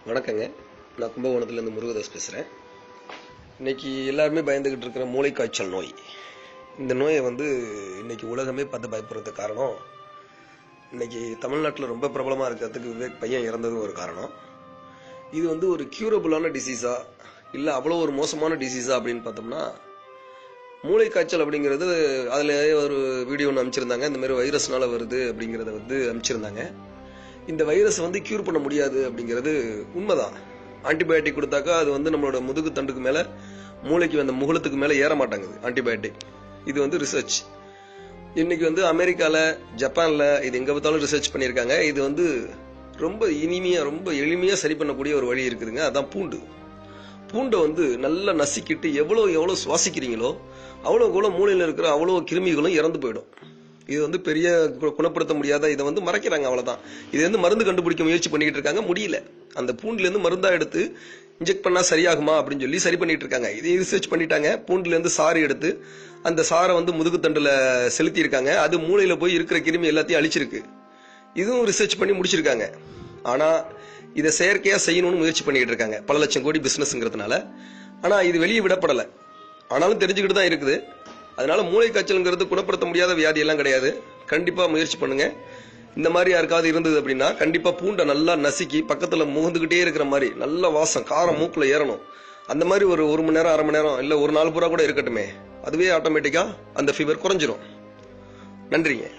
வணக்கங்க. நான் கும்பகோணத்துலேருந்து முருகதாஸ் பேசுகிறேன். இன்னைக்கு எல்லாருமே பயந்துகிட்டு இருக்கிற மூளைக்காய்ச்சல் நோய். இந்த நோயை இன்னைக்கு உலகமே பார்த்து பயப்படுறதுக்கு காரணம், இன்னைக்கு தமிழ்நாட்டில் ரொம்ப பிரபலமாக இருக்கிறதுக்கு விவேக் பையன் இறந்ததும் ஒரு காரணம். இது ஒரு கியூரபுளான டிசீஸா இல்லை அவ்வளோ ஒரு மோசமான டிசீஸா அப்படின்னு பார்த்தோம்னா, மூளைக்காய்ச்சல் அப்படிங்கிறது அதில் ஒரு வீடியோ ஒன்று அனுப்பிச்சிருந்தாங்க. இந்த மாதிரி வைரஸ்னால வருது அப்படிங்கிறத அனுப்பிச்சிருந்தாங்க. இந்த வைரஸ் கியூர் பண்ண முடியாது அப்படிங்கிறது உண்மைதான். ஆன்டிபயோட்டிக் கொடுத்தாக்கா அது நம்மளோட முதுகு தண்டுக்கு மேல, மூளைக்கு அந்த முகலத்துக்கு மேல ஏற மாட்டாங்குது ஆன்டிபயோட்டிக். இது ரிசர்ச். இன்னைக்கு அமெரிக்கால, ஜப்பான்ல இது எங்க பார்த்தாலும் ரிசர்ச் பண்ணியிருக்காங்க. இது ரொம்ப இனிமையா, ரொம்ப எளிமையா சரி பண்ணக்கூடிய ஒரு வழி இருக்குதுங்க. அதான் பூண்டு. பூண்டை நல்லா நசிக்கிட்டு எவ்வளவு சுவாசிக்கிறீங்களோ அவ்வளோ மூளையில இருக்கிற அவ்வளோ கிருமிகளும் இறந்து போயிடும். இது பெரிய குணப்படுத்த முடியாத, இதை மறைக்கிறாங்க, அவ்வளவுதான். இது மருந்து கண்டுபிடிக்க முயற்சி பண்ணிட்டு இருக்காங்க, முடியல. அந்த பூண்டுல இருந்து மருந்தா எடுத்து இன்ஜெக்ட் பண்ணா சரியாகுமா அப்படின்னு சொல்லி சரி பண்ணிட்டு இருக்காங்க. இதை ரிசர்ச் பண்ணிட்டாங்க. பூண்டுல இருந்து சாறு எடுத்து அந்த சாரை முதுகு தண்டுல செலுத்தி இருக்காங்க. அது மூளையில போய் இருக்கிற கிருமி எல்லாத்தையும் அழிச்சிருக்கு. இதுவும் ரிசர்ச் பண்ணி முடிச்சிருக்காங்க. ஆனா இதை செயற்கையா செய்யணும்னு முயற்சி பண்ணிட்டு இருக்காங்க, பல லட்சம் கோடி பிசினஸ்ங்கிறதுனால. ஆனா இது வெளியே விடப்படல. ஆனாலும் தெரிஞ்சுக்கிட்டு தான் இருக்குது. அதனால மூளை காய்ச்சல்ங்கிறது குணப்படுத்த முடியாத வியாதி எல்லாம் கிடையாது. கண்டிப்பா முயற்சி பண்ணுங்க. இந்த மாதிரி யாருக்காவது இருந்தது அப்படின்னா கண்டிப்பா பூண்டை நல்லா நசுக்கி பக்கத்துல முகந்துகிட்டே இருக்கிற மாதிரி நல்ல வாசம், காரம் மூக்குல ஏறணும். அந்த மாதிரி ஒரு மணி நேரம், அரை மணி நேரம், இல்ல ஒரு நாள் பூரா கூட இருக்கட்டுமே, அதுவே ஆட்டோமேட்டிக்கா அந்த ஃபீவர் குறைஞ்சிரும். நன்றிங்க.